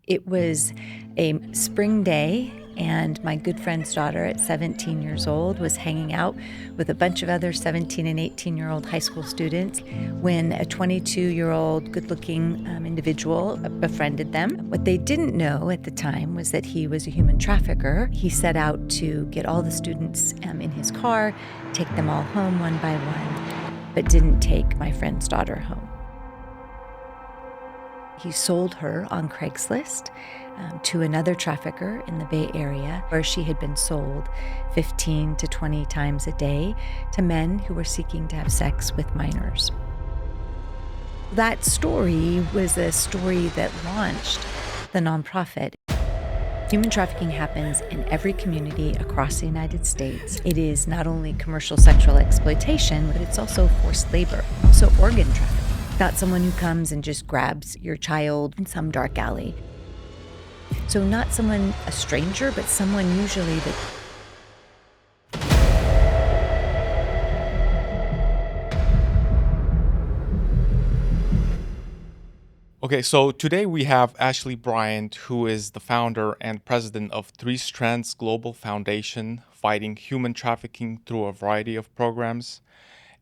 It was a spring day, and my good friend's daughter at 17 years old was hanging out with a bunch of other 17 and 18-year-old high school students when a 22-year-old good-looking individual befriended them. What they didn't know at the time was that he was a human trafficker. He set out to get all the students in his car, take them all home one by one, but didn't take my friend's daughter home. He sold her on Craigslist to another trafficker in the Bay Area, where she had been sold 15 to 20 times a day to men who were seeking to have sex with minors. That story was a story that launched the nonprofit. Human trafficking happens in every community across the United States. It is not only commercial sexual exploitation, but it's also forced labor, also organ trafficking. Not someone who comes and just grabs your child in some dark alley. So not someone, a stranger, but someone usually that... Okay, so today we have Ashlie Bryant, who is the founder and president of Three Strands Global Foundation, fighting human trafficking through a variety of programs.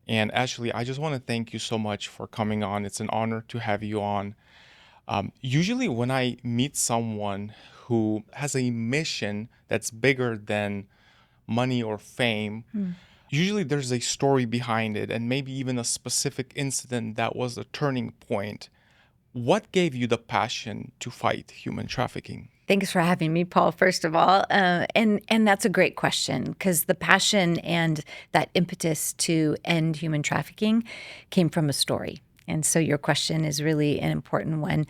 And Ashlie, I just want to thank you so much for coming on. It's an honor to have you on. Usually when I meet someone who has a mission that's bigger than money or fame, usually there's a story behind it and maybe even a specific incident that was a turning point. What gave you the passion to fight human trafficking? Thanks for having me, Paul, first of all. And that's a great question, because the passion and that impetus to end human trafficking came from a story. And so your question is really an important one.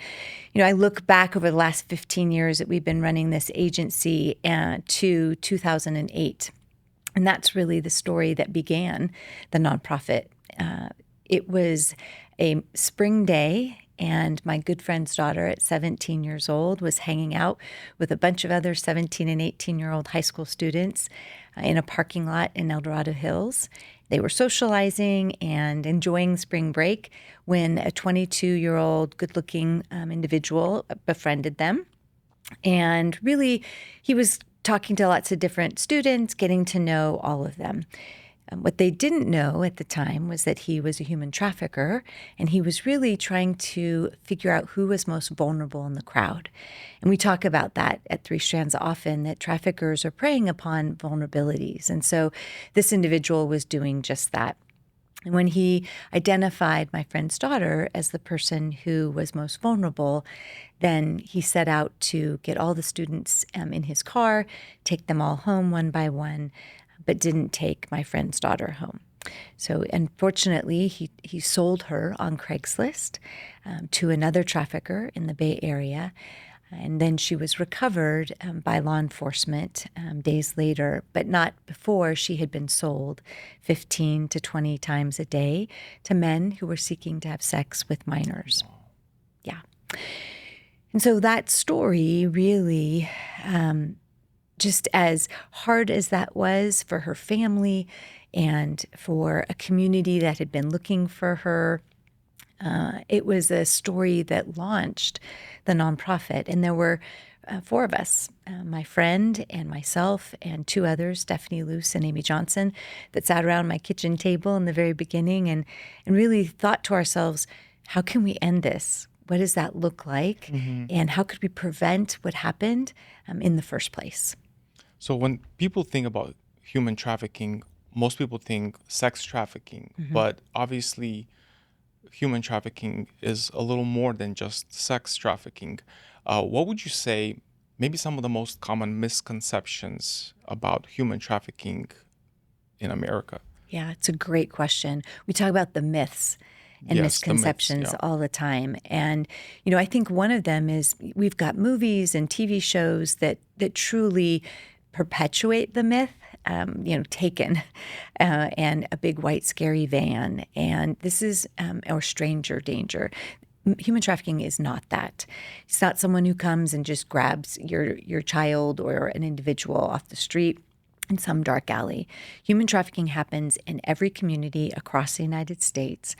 You know, I look back over the last 15 years that we've been running this agency to 2008. And that's really the story that began the nonprofit. It was a spring day, and my good friend's daughter at 17 years old was hanging out with a bunch of other 17 and 18-year-old high school students in a parking lot in El Dorado Hills. They were socializing and enjoying spring break when a 22-year-old good-looking individual befriended them. And really, he was talking to lots of different students, getting to know all of them. What they didn't know at the time was that he was a human trafficker, and he was really trying to figure out who was most vulnerable in the crowd. And we talk about that at Three Strands often, that traffickers are preying upon vulnerabilities. And so this individual was doing just that. And when he identified my friend's daughter as the person who was most vulnerable, then he set out to get all the students in his car, take them all home one by one, but didn't take my friend's daughter home. So unfortunately, he sold her on Craigslist to another trafficker in the Bay Area. And then she was recovered by law enforcement days later, but not before she had been sold 15 to 20 times a day to men who were seeking to have sex with minors. Yeah. And so that story really... just as hard as that was for her family and for a community that had been looking for her, it was a story that launched the nonprofit. And there were four of us, my friend and myself and two others, Stephanie Luce and Amy Johnson, that sat around my kitchen table in the very beginning and really thought to ourselves, how can we end this? What does that look like? And how could we prevent what happened in the first place? So when people think about human trafficking, most people think sex trafficking, but obviously human trafficking is a little more than just sex trafficking. What would you say maybe some of the most common misconceptions about human trafficking in America? Yeah, it's a great question. We talk about the myths and Yes, the myths, misconceptions yeah. all the time. And, you know, I think one of them is we've got movies and TV shows that truly perpetuate the myth, Taken and a big white scary van. And this is, or stranger danger. Human trafficking is not that. It's not someone who comes and just grabs your child or an individual off the street in some dark alley. Human trafficking happens in every community across the United States.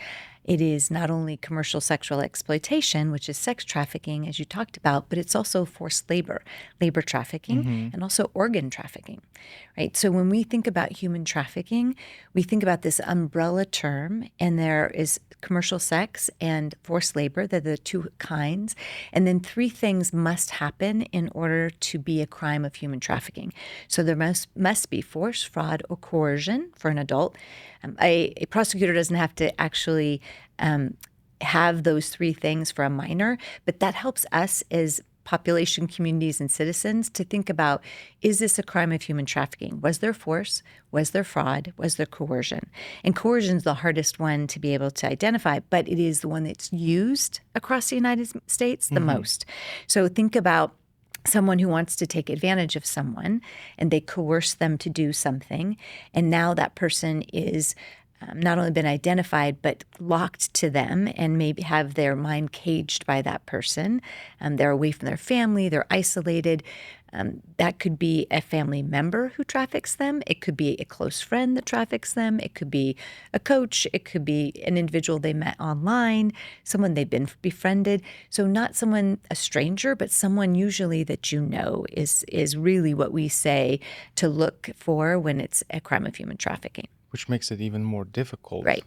It is not only commercial sexual exploitation, which is sex trafficking, as you talked about, but it's also forced labor, labor trafficking, Mm-hmm. and also organ trafficking, right? So when we think about human trafficking, we think about this umbrella term, and there is commercial sex and forced labor. They're the two kinds. And then three things must happen in order to be a crime of human trafficking. So there must be force, fraud, or coercion for an adult. A prosecutor doesn't have to actually have those three things for a minor, but that helps us as population, communities, and citizens to think about, is this a crime of human trafficking? Was there force? Was there fraud? Was there coercion? And coercion is the hardest one to be able to identify, but it is the one that's used across the United States the Mm-hmm. most. So think about someone who wants to take advantage of someone and they coerce them to do something. And now that person is not only been identified, but locked to them and maybe have their mind caged by that person. They're away from their family, they're isolated. That could be a family member who traffics them. It could be a close friend that traffics them. It could be a coach. It could be an individual they met online, someone they've been befriended. So not someone, a stranger, but someone usually that you know is really what we say to look for when it's a crime of human trafficking. Which makes it even more difficult. Right.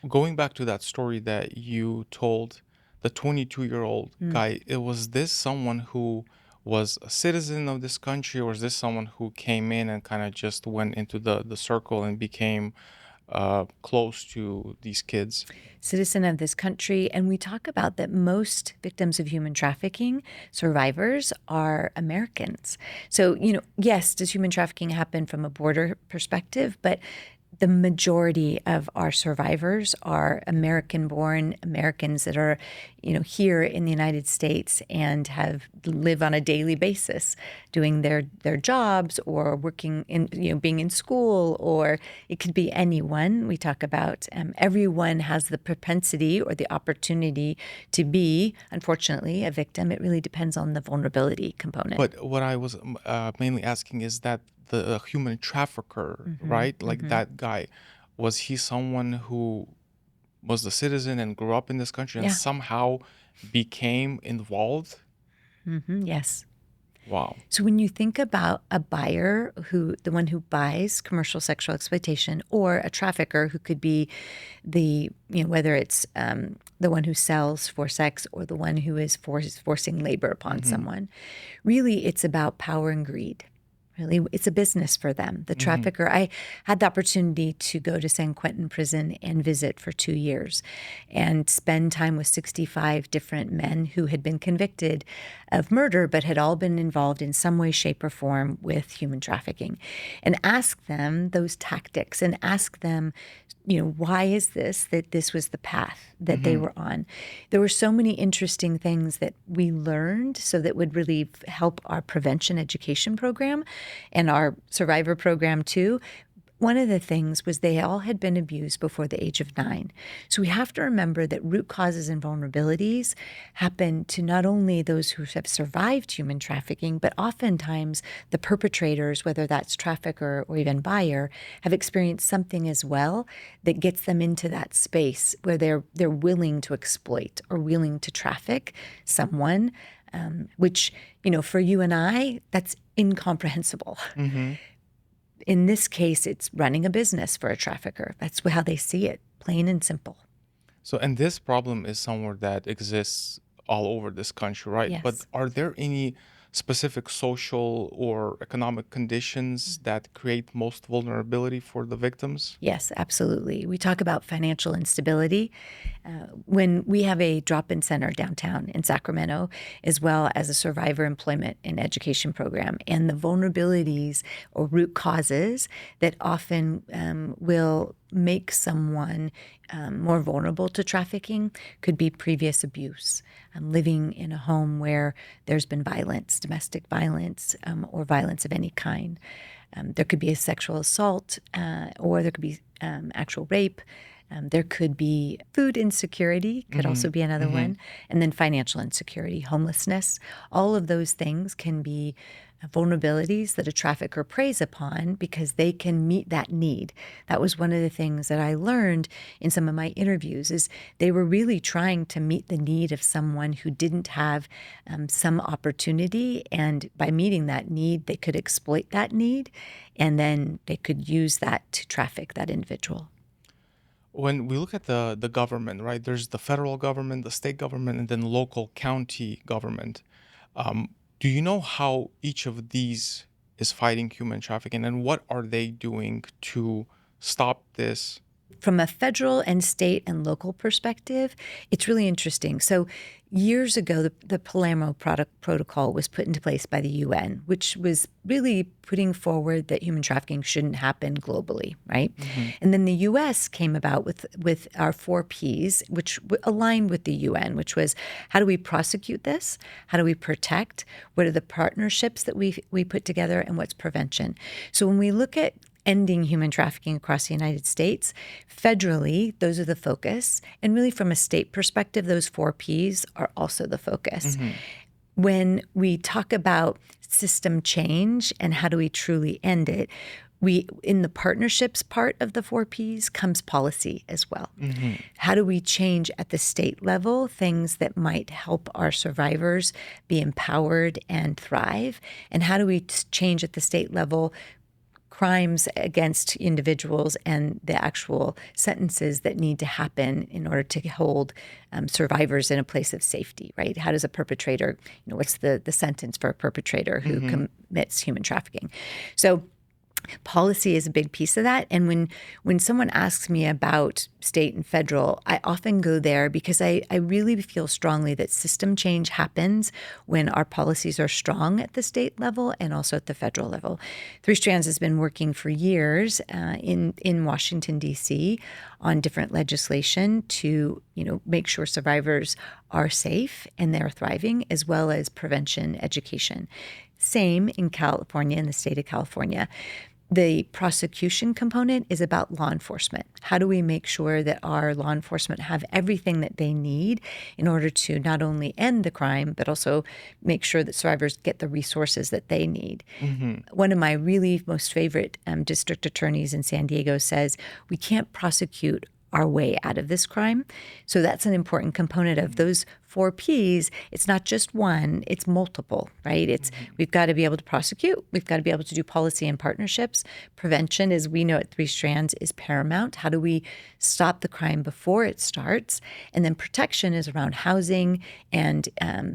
Going back to that story that you told, the 22-year-old Mm. guy, was this someone who was a citizen of this country, or is this someone who came in and kind of just went into the circle and became close to these kids? Citizen of this country. And we talk about that most victims of human trafficking, survivors, are Americans. So, yes, does human trafficking happen from a border perspective? But the majority of our survivors are American-born Americans that are, here in the United States and live on a daily basis, doing their jobs or working in, being in school, or it could be anyone. We talk about everyone has the propensity or the opportunity to be, unfortunately, a victim. It really depends on the vulnerability component. But what I was mainly asking is that the human trafficker, Mm-hmm, right? Like mm-hmm. that guy, was he someone who was a citizen and grew up in this country and Yeah. somehow became involved? Mm-hmm. Yes. Wow. So when you think about a buyer the one who buys commercial sexual exploitation, or a trafficker who could be whether it's the one who sells for sex or the one who is forcing labor upon Mm-hmm. someone, really it's about power and greed. Really, it's a business for them. The Mm-hmm. trafficker, I had the opportunity to go to San Quentin prison and visit for 2 years and spend time with 65 different men who had been convicted of murder, but had all been involved in some way, shape, or form with human trafficking, and ask them those tactics and ask them, why is that this was the path that they Mm-hmm. were on? There were so many interesting things that we learned, so that would really help our prevention education program and our survivor program too. One of the things was they all had been abused before the age of 9. So we have to remember that root causes and vulnerabilities happen to not only those who have survived human trafficking, but oftentimes the perpetrators, whether that's trafficker or even buyer, have experienced something as well that gets them into that space where they're willing to exploit or willing to traffic someone, which, for you and I, that's incomprehensible. Mm-hmm. In this case, it's running a business for a trafficker. That's how they see it, plain and simple. So, and this problem is somewhere that exists all over this country, right? But Yes. are there any specific social or economic conditions that create most vulnerability for the victims? Yes, absolutely. We talk about financial instability. When we have a drop-in center downtown in Sacramento, as well as a survivor employment and education program, and the vulnerabilities or root causes that often will make someone more vulnerable to trafficking could be previous abuse, living in a home where there's been violence, domestic violence, or violence of any kind. There could be a sexual assault, or there could be actual rape. There could be food insecurity, could also be another one, and then financial insecurity, homelessness. All of those things can be vulnerabilities that a trafficker preys upon because they can meet that need. That was one of the things that I learned in some of my interviews is they were really trying to meet the need of someone who didn't have some opportunity. And by meeting that need, they could exploit that need, and then they could use that to traffic that individual. When we look at the government, right, there's the federal government, the state government, and then local county government. Do you know how each of these is fighting human trafficking, and what are they doing to stop this? From a federal and state and local perspective, it's really interesting. So years ago, the Palermo Protocol was put into place by the UN, which was really putting forward that human trafficking shouldn't happen globally, right? And then the US came about with our 4Ps, which aligned with the UN, which was how do we prosecute this? How do we protect? What are the partnerships that we put together? And what's prevention? So when we look at ending human trafficking across the United States, federally, those are the focus. And really from a state perspective, those 4Ps are also the focus. When we talk about system change and how do we truly end it, in the partnerships part of the 4Ps comes policy as well. How do we change at the state level things that might help our survivors be empowered and thrive? And how do we change at the state level crimes against individuals and the actual sentences that need to happen in order to hold survivors in a place of safety, right? How does a perpetrator, what's the sentence for a perpetrator who commits human trafficking? So policy is a big piece of that. And when someone asks me about state and federal, I often go there because I really feel strongly that system change happens when our policies are strong at the state level and also at the federal level. Three Strands has been working for years in Washington, D.C. on different legislation to make sure survivors are safe and they're thriving, as well as prevention education. Same in California, in the state of California. The prosecution component is about law enforcement. How do we make sure that our law enforcement have everything that they need in order to not only end the crime, but also make sure that survivors get the resources that they need? One of my really most favorite district attorneys in San Diego says, we can't prosecute our way out of this crime. So that's an important component of those 4Ps. It's not just one, it's multiple, right? We've got to be able to prosecute. We've got to be able to do policy and partnerships. Prevention, as we know at Three Strands, is paramount. How do we stop the crime before it starts? And then protection is around housing and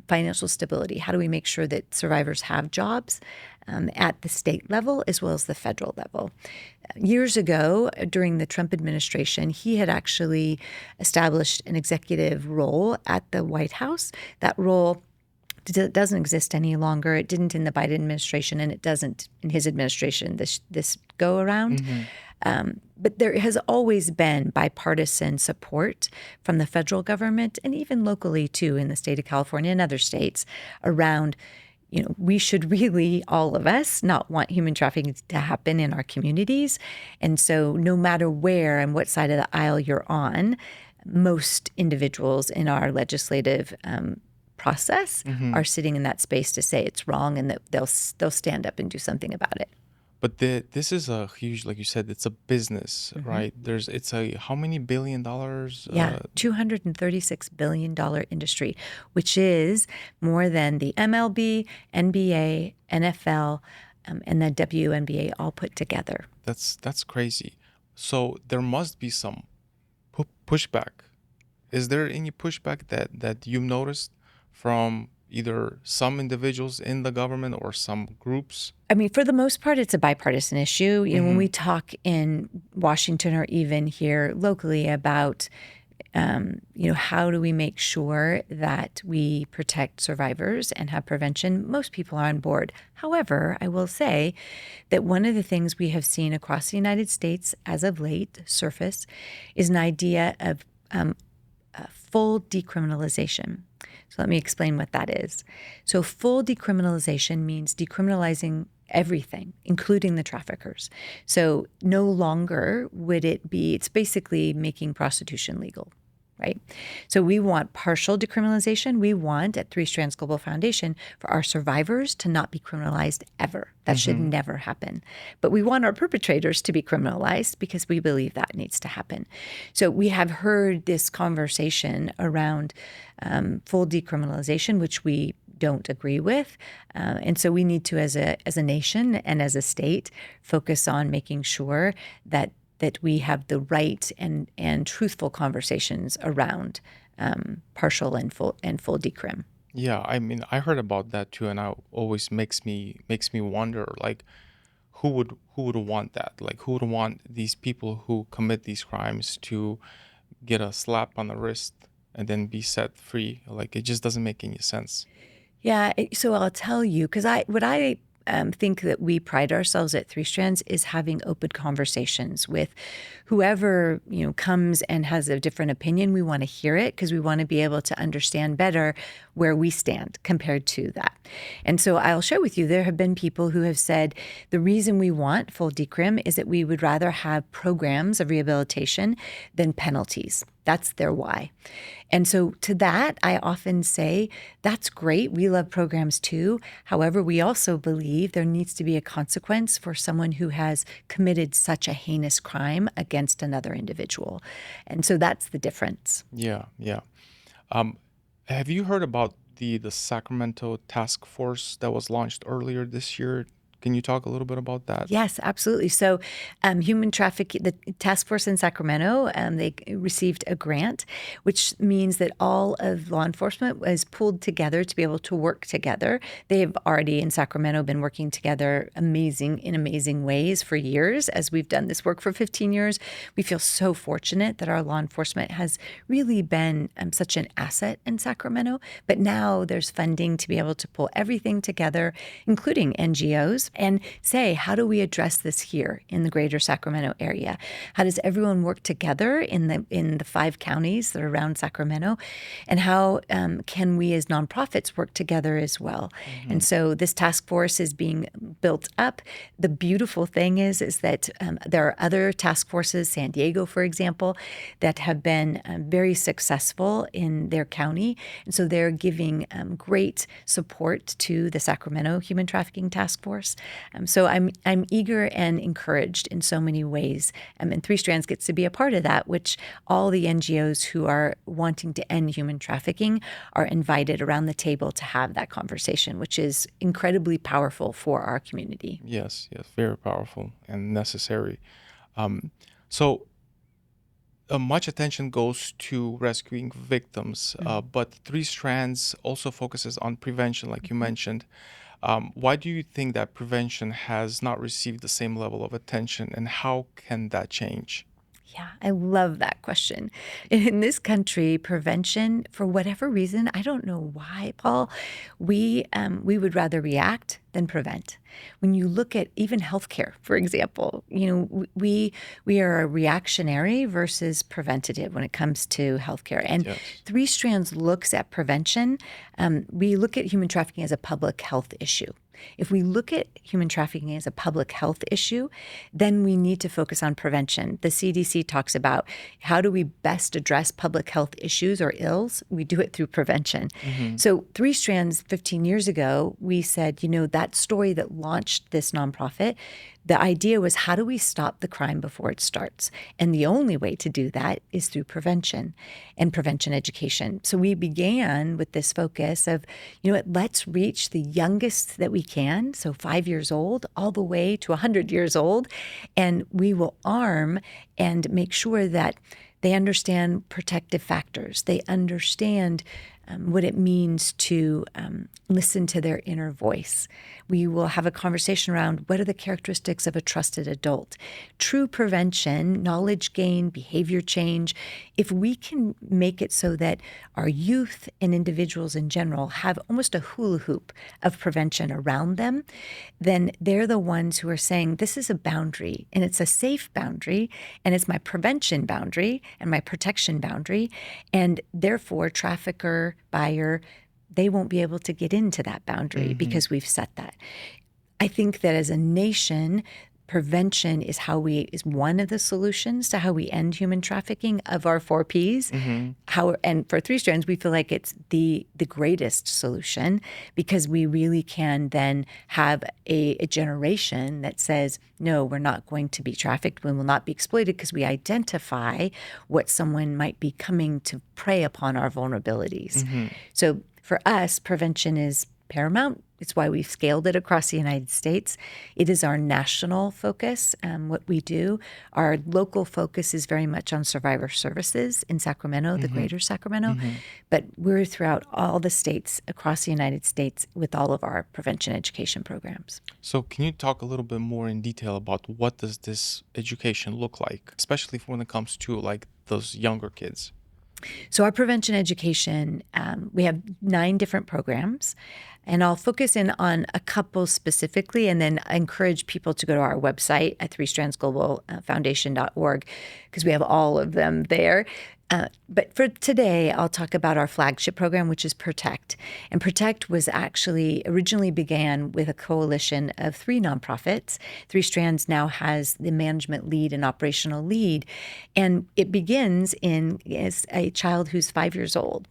financial stability. How do we make sure that survivors have jobs at the state level as well as the federal level? Years ago, during the Trump administration, he had actually established an executive role at the White House. That role doesn't exist any longer. It didn't in the Biden administration, and it doesn't in his administration this go around. But there has always been bipartisan support from the federal government and even locally, too, in the state of California and other states around we should really, all of us, not want human trafficking to happen in our communities. And so no matter where and what side of the aisle you're on, most individuals in our legislative process are sitting in that space to say it's wrong and that they'll stand up and do something about it. But this is a huge, like you said, it's a business, right? It's a how many $1 billion? Yeah, $236 billion industry, which is more than the MLB, NBA, NFL, and the WNBA all put together. That's crazy. So there must be some pushback. Is there any pushback that you've noticed from either some individuals in the government or some groups? I mean, for the most part, it's a bipartisan issue. When we talk in Washington or even here locally about, how do we make sure that we protect survivors and have prevention, most people are on board. However, I will say that one of the things we have seen across the United States as of late surface is an idea of full decriminalization. So let me explain what that is. So full decriminalization means decriminalizing everything, including the traffickers. So no longer would it be, it's basically making prostitution legal. Right. So we want partial decriminalization. We want at Three Strands Global Foundation for our survivors to not be criminalized ever. That should never happen. But we want our perpetrators to be criminalized because we believe that needs to happen. So we have heard this conversation around full decriminalization, which we don't agree with. And so we need to, as a nation and as a state, focus on making sure that we have the right and truthful conversations around partial and full decrim. Yeah, I mean, I heard about that too, and it always makes me wonder, like, who would want that? Like, who would want these people who commit these crimes to get a slap on the wrist and then be set free? Like, it just doesn't make any sense. Yeah, so I'll tell you, because I think that we pride ourselves at Three Strands is having open conversations with whoever comes and has a different opinion. We want to hear it because we want to be able to understand better where we stand compared to that. And so I'll share with you, there have been people who have said the reason we want full decrim is that we would rather have programs of rehabilitation than penalties. That's their why. And so to that, I often say, that's great. We love programs too. However, we also believe there needs to be a consequence for someone who has committed such a heinous crime against another individual. And so that's the difference. Yeah, yeah. Have you heard about the Sacramento task force that was launched earlier this year? Can you talk a little bit about that? Yes, absolutely. So human trafficking, the task force in Sacramento, they received a grant, which means that all of law enforcement was pulled together to be able to work together. They have already in Sacramento been working together in amazing ways for years. As we've done this work for 15 years, we feel so fortunate that our law enforcement has really been such an asset in Sacramento. But now there's funding to be able to pull everything together, including NGOs, and say, how do we address this here in the greater Sacramento area? How does everyone work together in the 5 counties that are around Sacramento? And how can we as nonprofits work together as well? And so this task force is being built up. The beautiful thing is that there are other task forces, San Diego, for example, that have been very successful in their county. And so they're giving great support to the Sacramento Human Trafficking Task Force. So I'm eager and encouraged in so many ways. And Three Strands gets to be a part of that, which all the NGOs who are wanting to end human trafficking are invited around the table to have that conversation, which is incredibly powerful for our community. Yes, very powerful and necessary. So much attention goes to rescuing victims, but Three Strands also focuses on prevention, like you mentioned. Why do you think that prevention has not received the same level of attention, and how can that change? Yeah, I love that question. In this country, prevention, for whatever reason, I don't know why, Paul, we would rather react than prevent. When you look at even healthcare, for example, we are a reactionary versus preventative when it comes to healthcare. And Yes. Three Strands looks at prevention. We look at human trafficking as a public health issue. If we look at human trafficking as a public health issue, then we need to focus on prevention. The CDC talks about how do we best address public health issues or ills? We do it through prevention. So Three Strands 15 years ago, we said, that story that launched this nonprofit, the idea was, how do we stop the crime before it starts? And the only way to do that is through prevention and prevention education. So we began with this focus of, let's reach the youngest that we can, so 5 years old, all the way to 100 years old, and we will arm and make sure that they understand protective factors. They understand what it means to listen to their inner voice. We will have a conversation around what are the characteristics of a trusted adult. True prevention, knowledge gain, behavior change. If we can make it so that our youth and individuals in general have almost a hula hoop of prevention around them, then they're the ones who are saying, this is a boundary, and it's a safe boundary, and it's my prevention boundary and my protection boundary, and therefore trafficker, buyer, they won't be able to get into that boundary because we've set that. I think that as a nation, prevention is one of the solutions to how we end human trafficking of our 4 Ps. And for Three Strands, we feel like it's the greatest solution, because we really can then have a generation that says, no, we're not going to be trafficked. We will not be exploited, because we identify what someone might be coming to prey upon our vulnerabilities. So for us, prevention is paramount. It's why we've scaled it across the United States. It is our national focus, what we do. Our local focus is very much on survivor services in Sacramento, the greater Sacramento. But we're throughout all the states across the United States with all of our prevention education programs. So can you talk a little bit more in detail about what does this education look like, especially when it comes to like those younger kids? So our prevention education, we have 9 different programs, and I'll focus in on a couple specifically, and then I encourage people to go to our website at threestrandsglobalfoundation.org, because we have all of them there. But for today, I'll talk about our flagship program, which is Protect. And Protect was actually originally began with a coalition of 3 nonprofits. Three Strands now has the management lead and operational lead. And it begins as a child who's 5 years old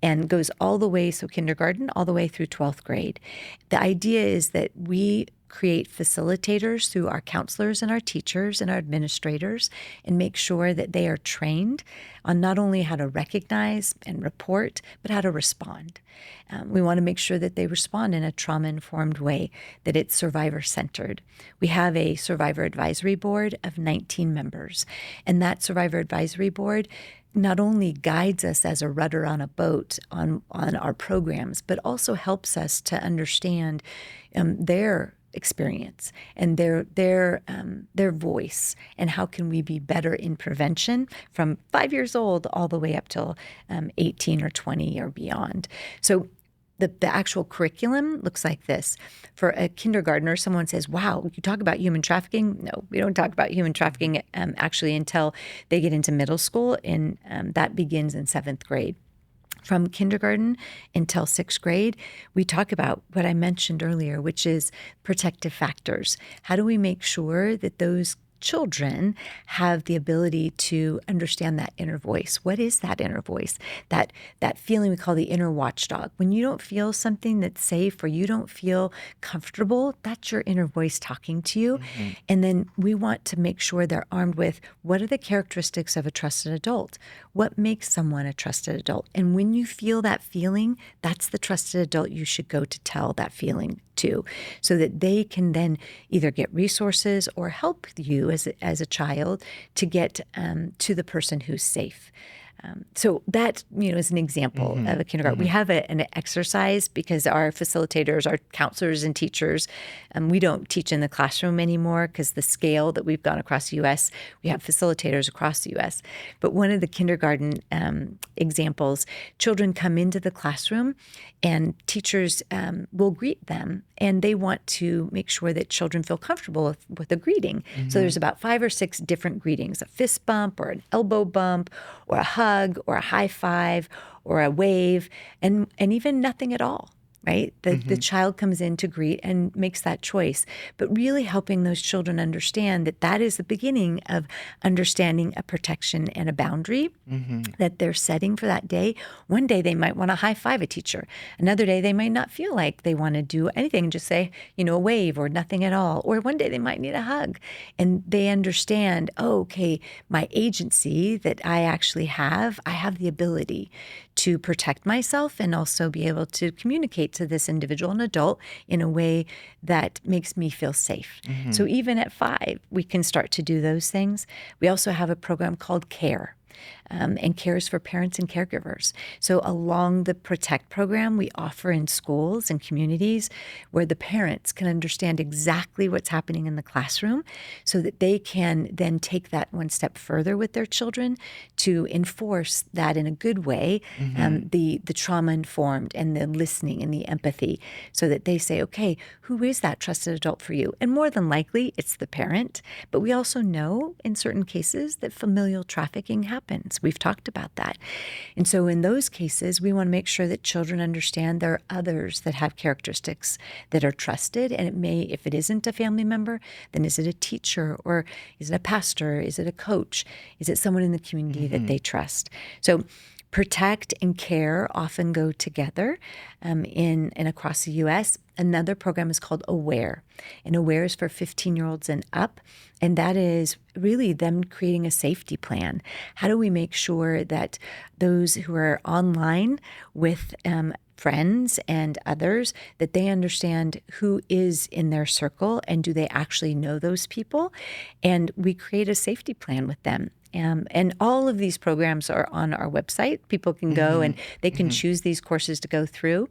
and goes all the way, so kindergarten, all the way through 12th grade. The idea is that we create facilitators through our counselors and our teachers and our administrators, and make sure that they are trained on not only how to recognize and report, but how to respond. We want to make sure that they respond in a trauma-informed way, that it's survivor-centered. We have a survivor advisory board of 19 members, and that survivor advisory board not only guides us as a rudder on a boat on our programs, but also helps us to understand their experience and their voice, and how can we be better in prevention from 5 years old all the way up till 18 or 20 or beyond. So the actual curriculum looks like this. For a kindergartner, someone says, wow, you talk about human trafficking? No, we don't talk about human trafficking actually until they get into middle school, and that begins in 7th grade. From kindergarten until 6th grade, we talk about what I mentioned earlier, which is protective factors. How do we make sure that those children have the ability to understand that inner voice? What is that inner voice? That feeling we call the inner watchdog. When you don't feel something that's safe, or you don't feel comfortable, that's your inner voice talking to you. And then we want to make sure they're armed with, what are the characteristics of a trusted adult? What makes someone a trusted adult? And when you feel that feeling, that's the trusted adult you should go to tell that feeling to, so that they can then either get resources or help you as a child to get to the person who's safe. So that, is an example of a kindergarten. We have an exercise, because our facilitators, our counselors and teachers, we don't teach in the classroom anymore because the scale that we've gone across the U.S., we have facilitators across the U.S. But one of the kindergarten examples, children come into the classroom and teachers will greet them, and they want to make sure that children feel comfortable with a greeting. So there's about 5 or 6 different greetings: a fist bump, or an elbow bump, or a hug, or a high five, or a wave, and even nothing at all. Right? The child comes in to greet and makes that choice, but really helping those children understand that that is the beginning of understanding a protection and a boundary that they're setting for that day. One day they might want to high five a teacher. Another day they might not feel like they want to do anything and just say, a wave or nothing at all. Or one day they might need a hug. And they understand, oh, okay, my agency that I actually have, I have the ability to protect myself and also be able to communicate to this individual and adult in a way that makes me feel safe. So even at 5, we can start to do those things. We also have a program called CARE. And CARE is for parents and caregivers. So along the Protect program, we offer in schools and communities where the parents can understand exactly what's happening in the classroom, so that they can then take that one step further with their children to enforce that in a good way, the trauma-informed and the listening and the empathy, so that they say, okay, who is that trusted adult for you? And more than likely, it's the parent. But we also know in certain cases that familial trafficking happens. strands. We've talked about that. And so in those cases, we want to make sure that children understand there are others that have characteristics that are trusted. And it may, if it isn't a family member, then is it a teacher, or is it a pastor? Is it a coach? Is it someone in the community that they trust? So protect and care often go together in across the U.S. Another program is called AWARE, and AWARE is for 15-year-olds and up, and that is really them creating a safety plan. How do we make sure that those who are online with friends and others, that they understand who is in their circle and do they actually know those people? And we create a safety plan with them. And all of these programs are on our website. People can go and they can choose these courses to go through.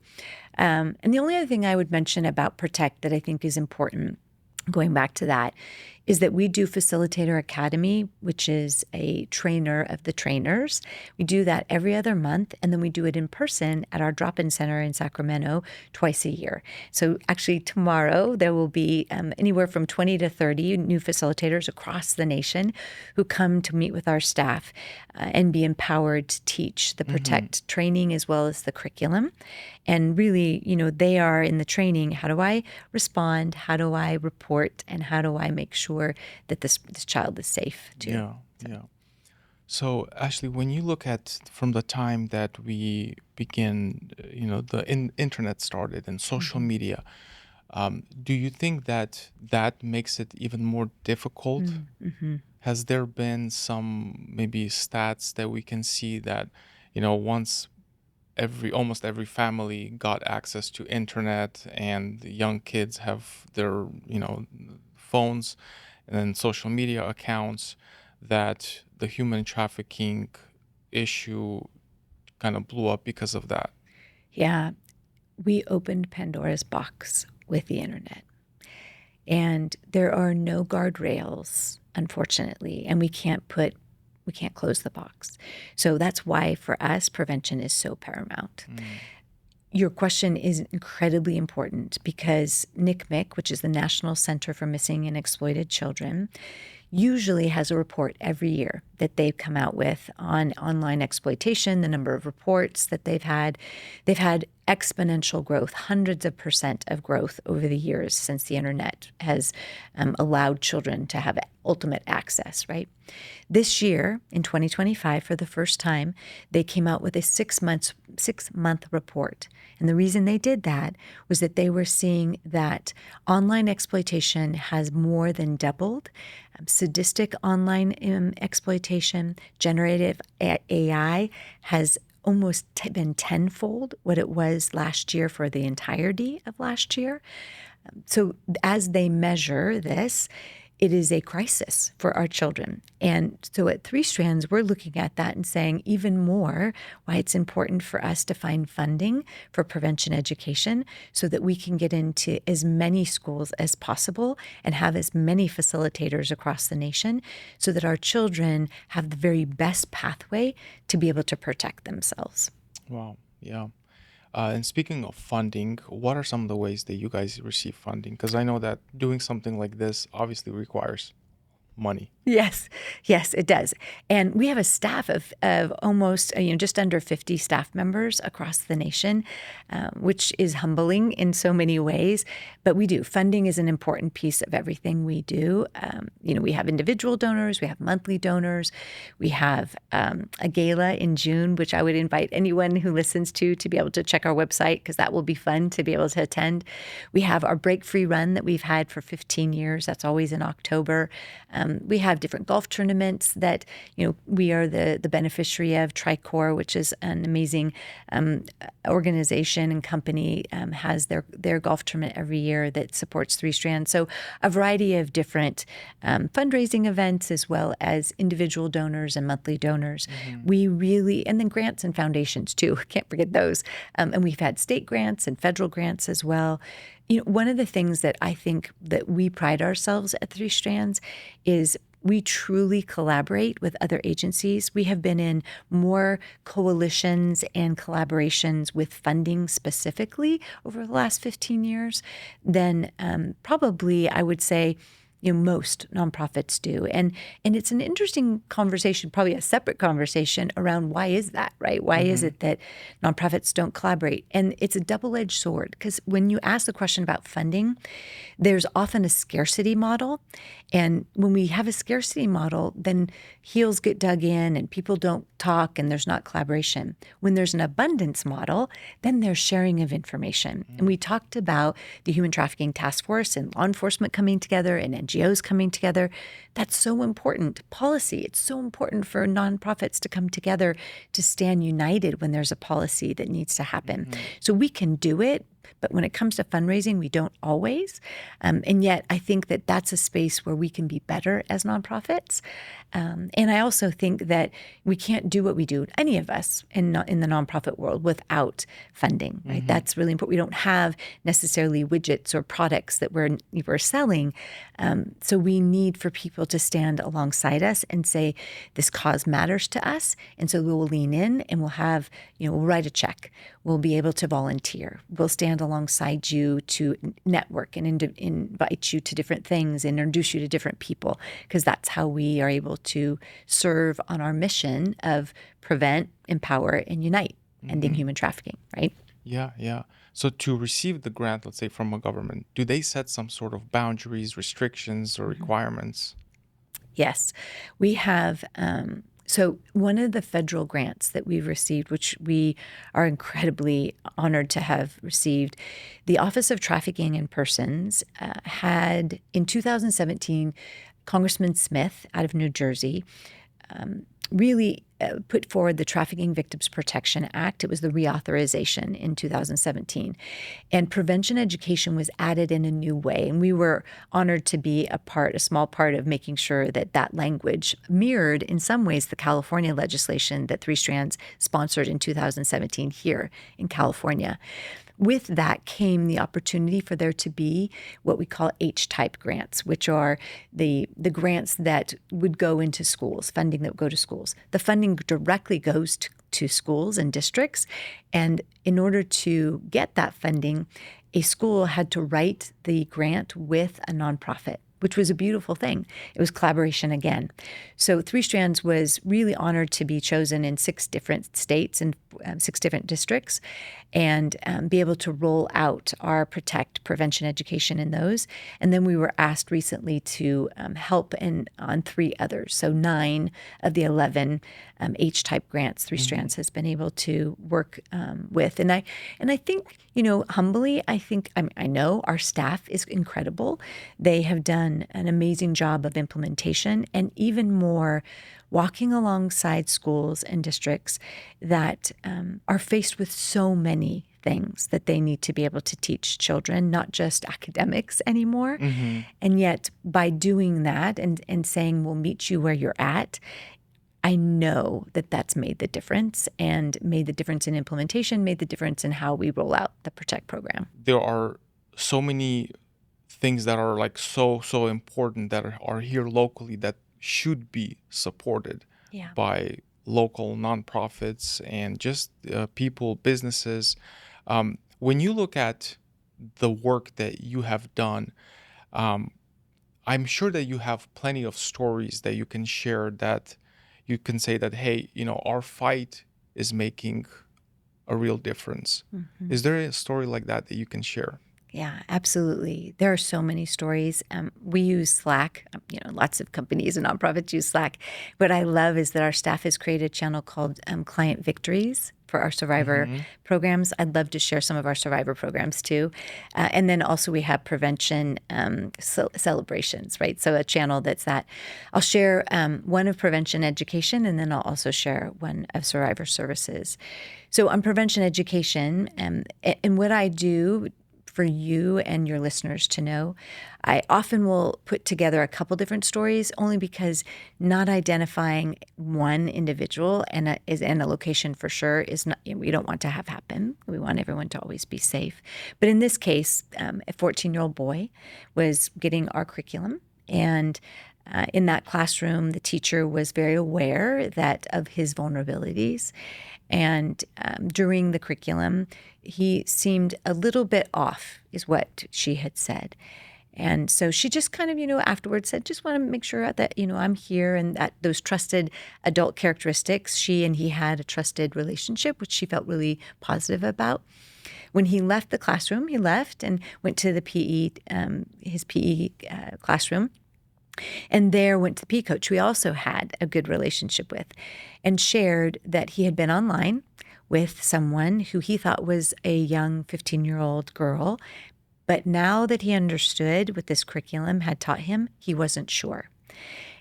And the only other thing I would mention about Protect that I think is important, going back to that, is that we do Facilitator Academy, which is a trainer of the trainers. We do that every other month, and then we do it in person at our drop-in center in Sacramento twice a year. So actually tomorrow there will be anywhere from 20 to 30 new facilitators across the nation who come to meet with our staff and be empowered to teach the Protect training as well as the curriculum. And really, they are in the training, how do I respond, how do I report, and how do I make sure that this child is safe too. Yeah. So Ashlie, when you look at from the time that we begin, the internet started and social media, do you think that makes it even more difficult? Has there been some maybe stats that we can see that, once almost every family got access to internet and the young kids have their, phones and then social media accounts, that the human trafficking issue kind of blew up because of that? Yeah, we opened Pandora's box with the internet. And there are no guardrails, unfortunately, and we can't close the box. So that's why for us, prevention is so paramount. Your question is incredibly important because NCMEC, which is the National Center for Missing and Exploited Children, usually has a report every year that they've come out with on online exploitation, the number of reports that they've had. They've had exponential growth, hundreds of % of growth over the years since the internet has allowed children to have ultimate access, right? This year, in 2025, for the first time, they came out with a 6-month report. And the reason they did that was that they were seeing that online exploitation has more than doubled. Sadistic online exploitation, generative AI has almost been tenfold what it was last year for the entirety of last year. So as they measure this, it is a crisis for our children. And so at Three Strands, we're looking at that and saying even more why it's important for us to find funding for prevention education so that we can get into as many schools as possible and have as many facilitators across the nation so that our children have the very best pathway to be able to protect themselves. Wow. Yeah. And speaking of funding, what are some of the ways that you guys receive funding? Because I know that doing something like this obviously requires money. Yes, it does. And we have a staff of almost, just under 50 staff members across the nation, which is humbling in so many ways. But we do. Funding is an important piece of everything we do. We have individual donors, we have monthly donors, we have a gala in June, which I would invite anyone who listens to be able to check our website because that will be fun to be able to attend. We have our Break Free Run that we've had for 15 years. That's always in October. We have different golf tournaments that we are the beneficiary of. Tricor, which is an amazing organization and company, has their golf tournament every year that supports Three Strands. So a variety of different fundraising events as well as individual donors and monthly donors. We really, and then grants and foundations too. Can't forget those. And we've had state grants and federal grants as well. One of the things that I think that we pride ourselves at Three Strands is we truly collaborate with other agencies. We have been in more coalitions and collaborations with funding specifically over the last 15 years than probably, I would say, most nonprofits do. And it's an interesting conversation, probably a separate conversation around why is that, right? Why is it that nonprofits don't collaborate? And it's a double-edged sword, because when you ask the question about funding, there's often a scarcity model. And when we have a scarcity model, then heels get dug in and people don't talk and there's not collaboration. When there's an abundance model, then there's sharing of information. And we talked about the Human Trafficking Task Force and law enforcement coming together and NGOs coming together. That's so important. Policy, it's so important for nonprofits to come together to stand united when there's a policy that needs to happen. So we can do it. But when it comes to fundraising, we don't always. And yet I think that that's a space where we can be better as nonprofits. And I also think that we can't do what we do, any of us in the nonprofit world, without funding. Right? That's really important. We don't have necessarily widgets or products that we're selling. So we need for people to stand alongside us and say, this cause matters to us. And so we will lean in and we'll have, we'll write a check. We'll be able to volunteer. We'll stand alongside you to network and invite you to different things, introduce you to different people, because that's how we are able to serve on our mission of prevent, empower, and unite, ending human trafficking, right? Yeah, yeah. So to receive the grant, let's say from a government, do they set some sort of boundaries, restrictions, or requirements? Yes, we have. So one of the federal grants that we've received, which we are incredibly honored to have received, the Office of Trafficking in Persons had in 2017, Congressman Smith out of New Jersey really put forward the Trafficking Victims Protection Act. It was the reauthorization in 2017. And prevention education was added in a new way. And we were honored to be a small part of making sure that that language mirrored in some ways the California legislation that Three Strands sponsored in 2017 here in California. With that came the opportunity for there to be what we call H-type grants, which are the grants that would go into schools, funding that would go to schools. The funding directly goes to schools and districts. And in order to get that funding, a school had to write the grant with a nonprofit, which was a beautiful thing. It was collaboration again. So Three Strands was really honored to be chosen in 6 different states and 6 different districts, and be able to roll out our prevention education in those. And then we were asked recently to help on 3 others. So 9 of the 11 H-type grants Three Strands has been able to work with. And I think, humbly, I know our staff is incredible. They have done an amazing job of implementation, and even more walking alongside schools and districts that are faced with so many things that they need to be able to teach children, not just academics anymore. And yet by doing that and saying, we'll meet you where you're at, I know that that's made the difference, and made the difference in implementation, made the difference in how we roll out the Protect program. There are so many things that are like so important that are here locally that should be supported by local nonprofits and just people, businesses. When you look at the work that you have done, I'm sure that you have plenty of stories that you can share, that you can say that, hey, our fight is making a real difference. Is there a story like that you can share? Yeah, absolutely. There are so many stories. We use Slack. Lots of companies and nonprofits use Slack. What I love is that our staff has created a channel called Client Victories for our survivor programs. I'd love to share some of our survivor programs too. And then also we have prevention celebrations, right? So a channel that's that. I'll share one of prevention education, and then I'll also share one of survivor services. So on prevention education, and what I do for you and your listeners to know, I often will put together a couple different stories, only because not identifying one individual and a location for sure is not, we don't want to have happen. We want everyone to always be safe. But in this case, a 14-year-old boy was getting our curriculum, and in that classroom, the teacher was very aware of his vulnerabilities. And during the curriculum, he seemed a little bit off, is what she had said. And so she just kind of, afterwards said, just want to make sure that, I'm here, and that those trusted adult characteristics, she and he had a trusted relationship, which she felt really positive about. When he left the classroom, he left and went to the his PE classroom. And there went to the PE coach, who he also had a good relationship with, and shared that he had been online with someone who he thought was a young 15-year-old girl. But now that he understood what this curriculum had taught him, he wasn't sure.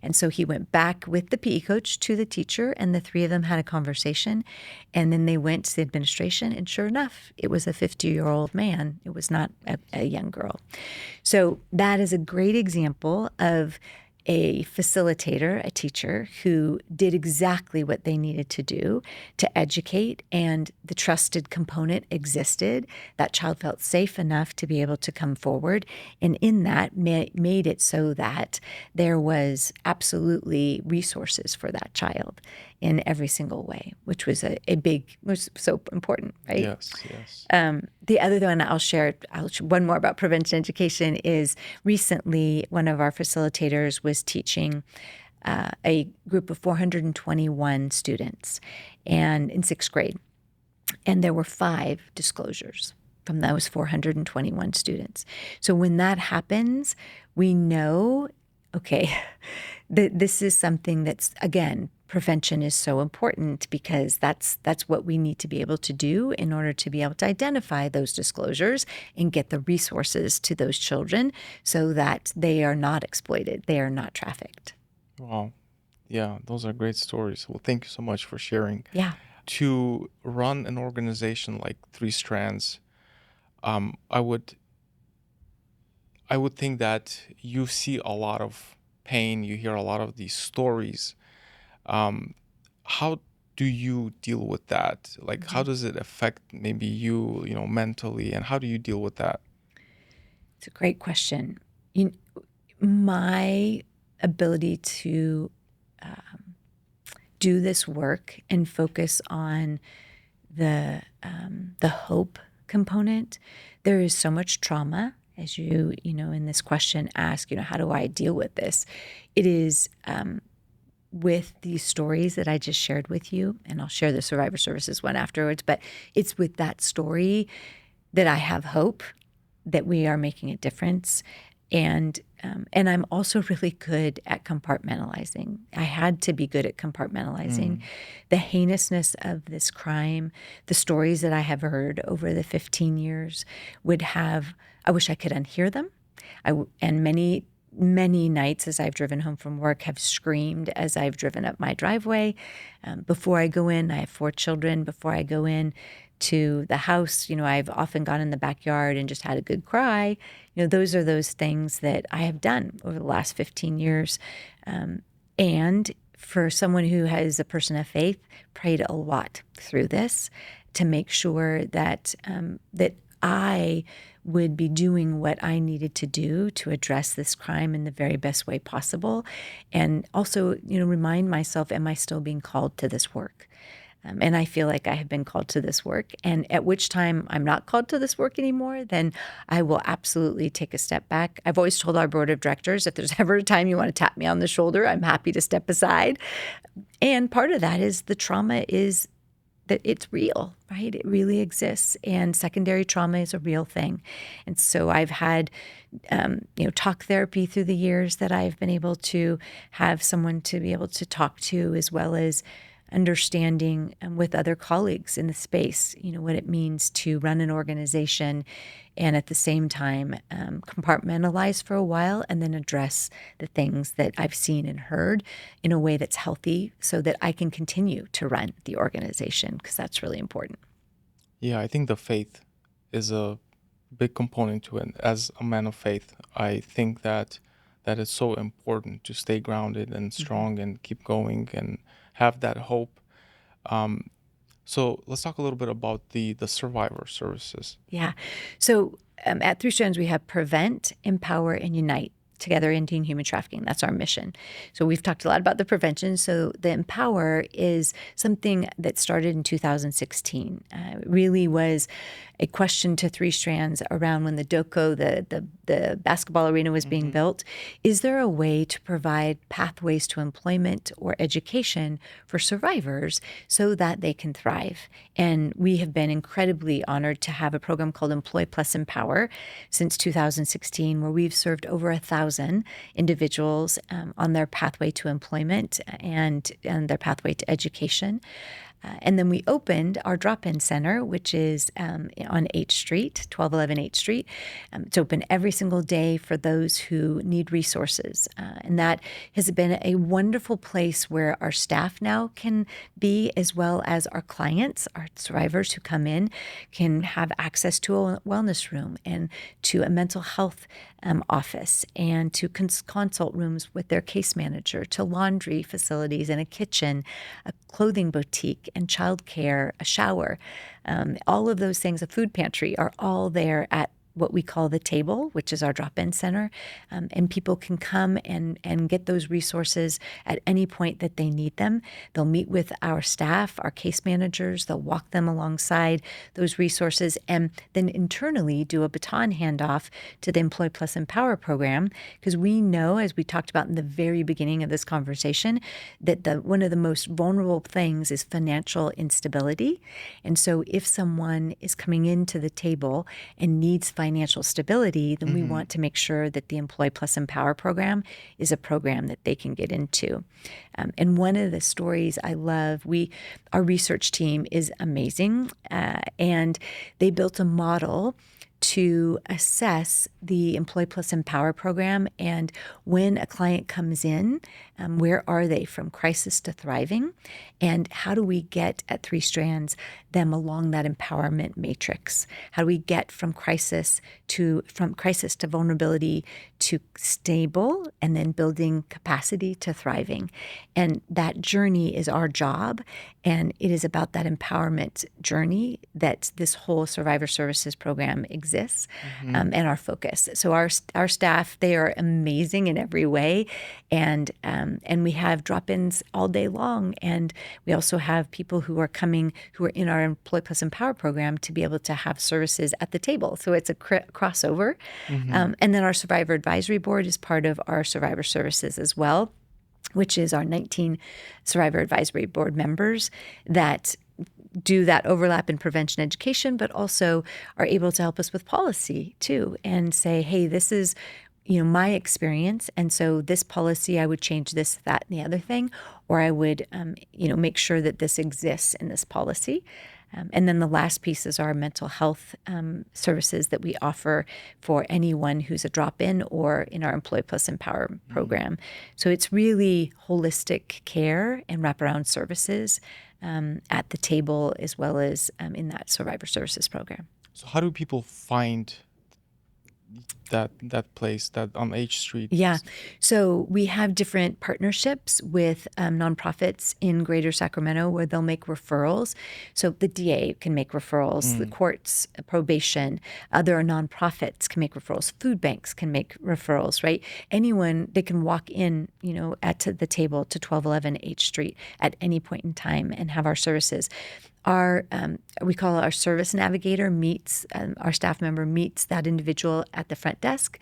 And so he went back with the PE coach to the teacher, and the three of them had a conversation. And then they went to the administration, and sure enough, it was a 50-year-old man. It was not a young girl. So that is a great example of a facilitator, a teacher who did exactly what they needed to do to educate, and the trusted component existed. That child felt safe enough to be able to come forward, and in that made it so that there was absolutely resources for that child in every single way, which was was so important, right? Yes, yes. The other one I'll share one more about prevention education is recently one of our facilitators was teaching a group of 421 students and in sixth grade. And there were 5 disclosures from those 421 students. So when that happens, we know, okay, that this is something that's, again, prevention is so important, because that's what we need to be able to do in order to be able to identify those disclosures and get the resources to those children so that they are not exploited, they are not trafficked. Wow. Yeah, those are great stories. Well, thank you so much for sharing. Yeah. To run an organization like Three Strands, I would think that you see a lot of pain, you hear a lot of these stories. How do you deal with that? Like, how does it affect maybe you, mentally, and how do you deal with that? It's a great question. My ability to do this work and focus on the hope component. There is so much trauma, as you in this question ask, how do I deal with this? It is with these stories that I just shared with you, and I'll share the Survivor Services one afterwards, but it's with that story that I have hope that we are making a difference. And I'm also really good at compartmentalizing. I had to be good at compartmentalizing the heinousness of this crime. The stories that I have heard over the 15 years I wish I could unhear them. And many nights as I've driven home from work have screamed as I've driven up my driveway. Before I go in, I have 4 children. Before I go in to the house, I've often gone in the backyard and just had a good cry. Those are those things that I have done over the last 15 years. And for someone who is a person of faith, prayed a lot through this to make sure that that I would be doing what I needed to do to address this crime in the very best way possible. And also, remind myself, am I still being called to this work? And I feel like I have been called to this work. And at which time I'm not called to this work anymore, then I will absolutely take a step back. I've always told our board of directors, if there's ever a time you want to tap me on the shoulder, I'm happy to step aside. And part of that is the trauma is that it's real, right? It really exists. And secondary trauma is a real thing. And so I've had, talk therapy through the years that I've been able to have someone to be able to talk to, as well as understanding with other colleagues in the space, what it means to run an organization and at the same time compartmentalize for a while and then address the things that I've seen and heard in a way that's healthy so that I can continue to run the organization, because that's really important. Yeah, I think the faith is a big component to it. As a man of faith, I think that it's so important to stay grounded and strong and keep going and have that hope. So let's talk a little bit about the survivor services. Yeah. So at Three Strands, we have prevent, empower, and unite together ending human trafficking. That's our mission. So we've talked a lot about the prevention. So the empower is something that started in 2016. It really was a question to Three Strands around when the DOCO, the basketball arena, was being built. Is there a way to provide pathways to employment or education for survivors so that they can thrive? And we have been incredibly honored to have a program called Employ Plus Empower since 2016, where we've served over 1,000 individuals on their pathway to employment and their pathway to education. And then we opened our drop-in center, which is on 8th Street, 1211 8th Street. It's open every single day for those who need resources. And that has been a wonderful place where our staff now can be, as well as our clients, our survivors who come in, can have access to a wellness room and to a mental health office and to consult rooms with their case manager, to laundry facilities and a kitchen, a clothing boutique and childcare, a shower. All of those things, a food pantry, are all there at what we call the table, which is our drop-in center. And people can come and get those resources at any point that they need them. They'll meet with our staff, our case managers. They'll walk them alongside those resources and then internally do a baton handoff to the Employ Plus Empower program, because we know, as we talked about in the very beginning of this conversation, that one of the most vulnerable things is financial instability. And so if someone is coming into the table and needs financial stability, then we want to make sure that the Employ Plus Empower program is a program that they can get into. And one of the stories I love, our research team is amazing, and they built a model to assess the Employ Plus Empower program. And when a client comes in, where are they from crisis to thriving? And how do we get at Three Strands them along that empowerment matrix? How do we get from crisis to vulnerability to stable, and then building capacity to thriving? And that journey is our job. And it is about that empowerment journey that this whole Survivor Services program exists, and our focus. So our staff, they are amazing in every way. And we have drop-ins all day long. And we also have people who are coming, who are in our Employ Plus Empower program, to be able to have services at the table. So it's a crossover. And then our Survivor Advisory Board is part of our Survivor Services as well, which is our 19 Survivor Advisory Board members that do that overlap in prevention education, but also are able to help us with policy too, and say, hey, this is my experience, and so this policy, I would change this, that, and the other thing, or I would make sure that this exists in this policy. And then the last piece is our mental health services that we offer for anyone who's a drop-in or in our Employ Plus Empower program. So it's really holistic care and wraparound services at the table, as well as in that Survivor Services program. So how do people find that place that on H Street? Yeah. So we have different partnerships with nonprofits in Greater Sacramento where they'll make referrals. So the DA can make referrals, the courts, probation, other nonprofits can make referrals, food banks can make referrals, right? Anyone, they can walk in, at the table to 1211 H Street at any point in time and have our services. We call our service navigator meets, our staff member meets that individual at the front desk,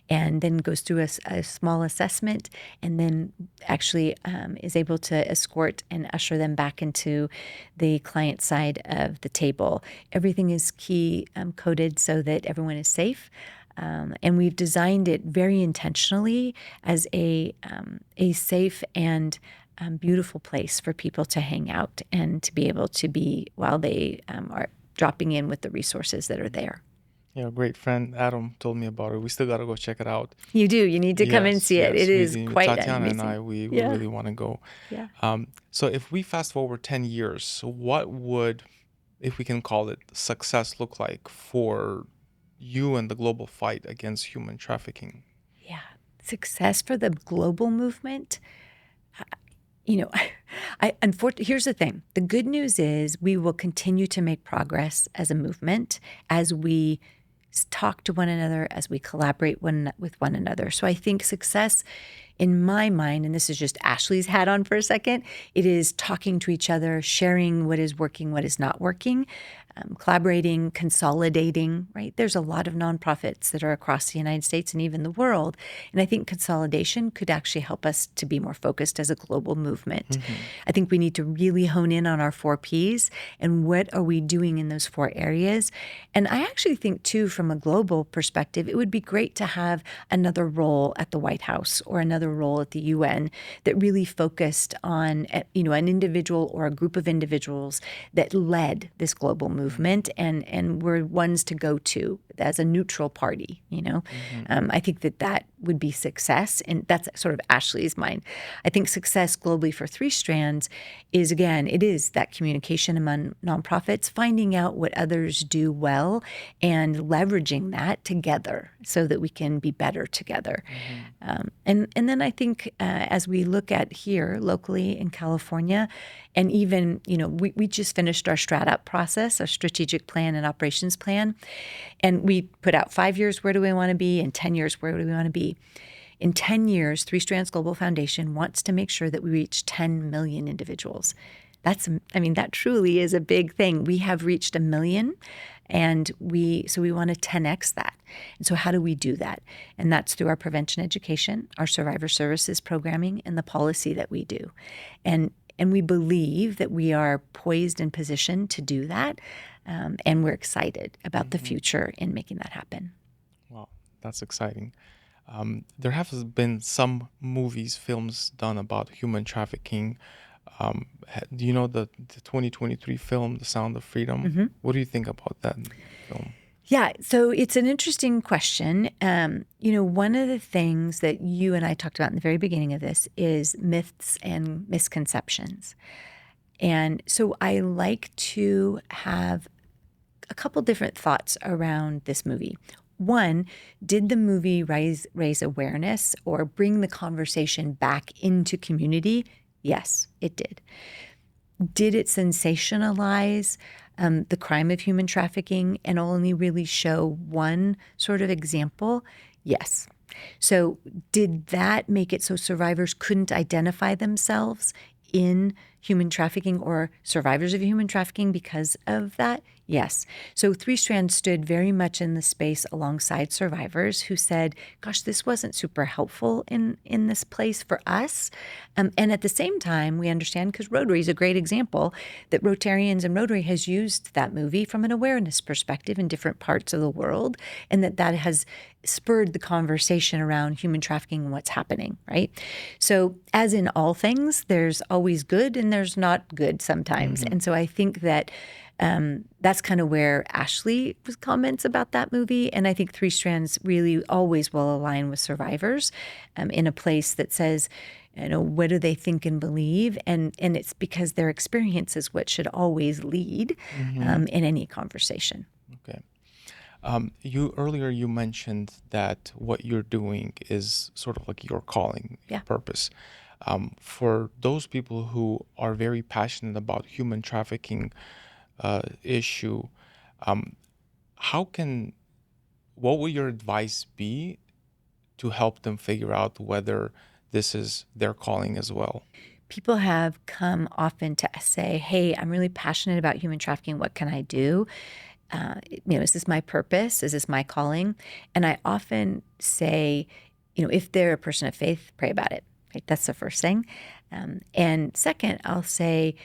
and then goes through a small assessment, and then actually is able to escort and usher them back into the client side of the table. Everything is key coded so that everyone is safe. And we've designed it very intentionally as a safe and beautiful place for people to hang out and to be able to be while they are dropping in with the resources that are there. Yeah, a great friend Adam told me about it. We still got to go check it out. You do. You need to come and see it. It is quite Tatiana amazing. and I, we really want to go. Yeah. So if we fast forward 10 years, what would, if we can call it, success look like for you and the global fight against human trafficking? Yeah. Success for the global movement. Unfortunately, here's the thing. The good news is we will continue to make progress as a movement as we talk to one another, as we collaborate with one another. So I think success in my mind, and this is just Ashley's hat on for a second, it is talking to each other, sharing what is working, what is not working, collaborating, consolidating, right? There's a lot of nonprofits that are across the United States and even the world. And I think consolidation could actually help us to be more focused as a global movement. I think we need to really hone in on our 4Ps and what are we doing in those 4 areas. And I actually think, too, from a global perspective, it would be great to have another role at the White House or another role at the UN that really focused on, an individual or a group of individuals that led this global movement and were ones to go to as a neutral party. I think that would be success, and that's sort of Ashley's mind. I think success globally for Three Strands is, again, it is that communication among nonprofits, finding out what others do well and leveraging that together so that we can be better together. And then I think as we look at here locally in California, and even, we just finished our strat up process, our strategic plan and operations plan. And we put out 5 years, where do we want to be? And 10 years, where do we want to be? In 10 years, Three Strands Global Foundation wants to make sure that we reach 10 million individuals. That truly is a big thing. We have reached 1 million, and we want to 10x that. And so how do we do that? And that's through our prevention education, our survivor services programming, and the policy that we do. And we believe that we are poised and positioned to do that. And we're excited about the future in making that happen. Wow, that's exciting. There have been some films done about human trafficking. Do you know the 2023 film, The Sound of Freedom? What do you think about that film? Yeah, so it's an interesting question. One of the things that you and I talked about in the very beginning of this is myths and misconceptions. And so I like to have a couple different thoughts around this movie. One, did the movie raise awareness or bring the conversation back into community? Yes, it did. Did it sensationalize the crime of human trafficking and only really show one sort of example? Yes. So did that make it so survivors couldn't identify themselves in human trafficking or survivors of human trafficking because of that? Yes. So Three Strands stood very much in the space alongside survivors who said, gosh, this wasn't super helpful in this place for us. And at the same time, we understand, because Rotary is a great example, that Rotarians and Rotary has used that movie from an awareness perspective in different parts of the world, and that has spurred the conversation around human trafficking and what's happening, right? So as in all things, there's always good and there's not good sometimes. And so I think that that's kind of where Ashlie was comments about that movie. And I think Three Strands really always will align with survivors in a place that says, what do they think and believe? And it's because their experience is what should always lead in any conversation. Okay. You mentioned that what you're doing is sort of like your calling, your purpose. For those people who are very passionate about human trafficking issue, what would your advice be to help them figure out whether this is their calling as well? People have come often to say, hey, I'm really passionate about human trafficking. What can I do? Is this my purpose? Is this my calling? And I often say, if they're a person of faith, pray about it. Right? That's the first thing. And second, I'll say,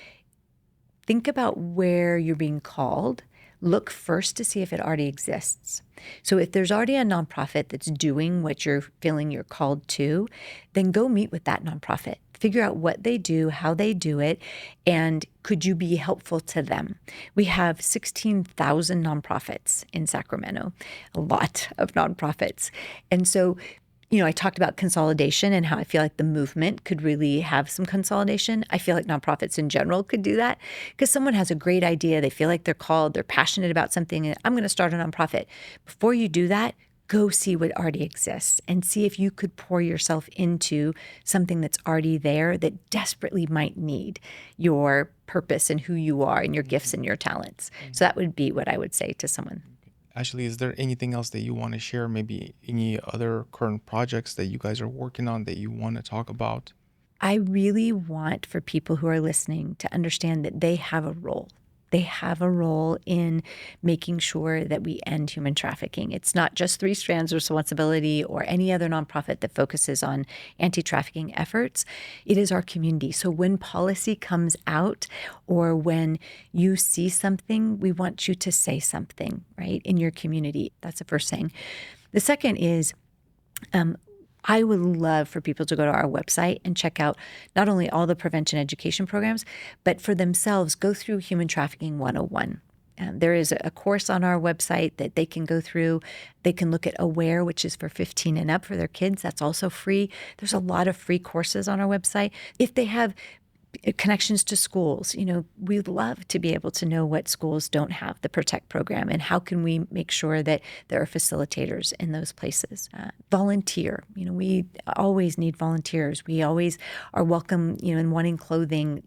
think about where you're being called. Look first to see if it already exists. So if there's already a nonprofit that's doing what you're feeling you're called to, then go meet with that nonprofit. Figure out what they do, how they do it, and could you be helpful to them? We have 16,000 nonprofits in Sacramento, a lot of nonprofits. And so I talked about consolidation and how I feel like the movement could really have some consolidation. I feel like nonprofits in general could do that because someone has a great idea. They feel like they're called, they're passionate about something, and I'm going to start a nonprofit. Before you do that, go see what already exists and see if you could pour yourself into something that's already there that desperately might need your purpose and who you are and your gifts and your talents. So that would be what I would say to someone. Ashlie, is there anything else that you want to share? Maybe any other current projects that you guys are working on that you want to talk about? I really want for people who are listening to understand that they have a role. They have a role in making sure that we end human trafficking. It's not just Three Strands Responsibility or any other nonprofit that focuses on anti-trafficking efforts. It is our community. So when policy comes out or when you see something, we want you to say something, right, in your community. That's the first thing. The second is, I would love for people to go to our website and check out not only all the prevention education programs, but for themselves, go through Human Trafficking 101. There is a course on our website that they can go through. They can look at Aware, which is for 15 and up for their kids. That's also free. There's a lot of free courses on our website. If they have connections to schools, we'd love to be able to know what schools don't have the Protect program and how can we make sure that there are facilitators in those places. Volunteer, we always need volunteers. We always are welcome, in wanting clothing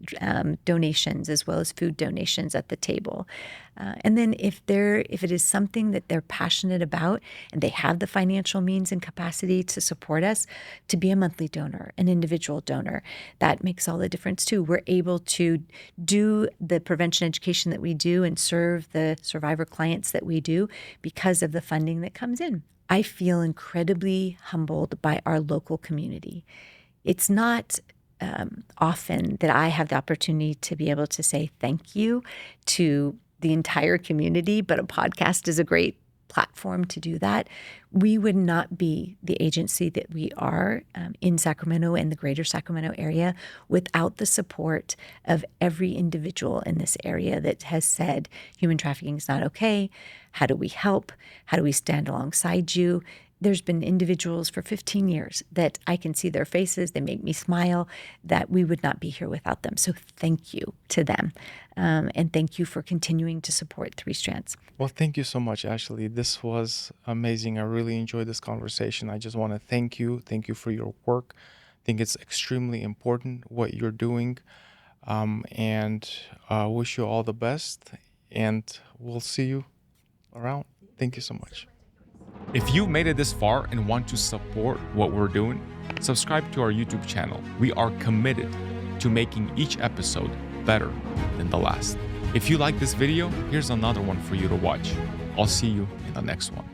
donations as well as food donations at the table. And then if it is something that they're passionate about and they have the financial means and capacity to support us, to be a monthly donor, an individual donor, that makes all the difference too. We're able to do the prevention education that we do and serve the survivor clients that we do because of the funding that comes in. I feel incredibly humbled by our local community. It's not often that I have the opportunity to be able to say thank you to the entire community, but a podcast is a great platform to do that. We would not be the agency that we are in Sacramento and the greater Sacramento area without the support of every individual in this area that has said human trafficking is not okay. How do we help? How do we stand alongside you? There's been individuals for 15 years that I can see their faces. They make me smile, that we would not be here without them. So thank you to them. And thank you for continuing to support Three Strands. Well, thank you so much, Ashlie. This was amazing. I really enjoyed this conversation. I just want to thank you. Thank you for your work. I think it's extremely important what you're doing. And wish you all the best. And we'll see you around. Thank you so much. If you made it this far and want to support what we're doing, subscribe to our YouTube channel. We are committed to making each episode better than the last. If you like this video, here's another one for you to watch. I'll see you in the next one.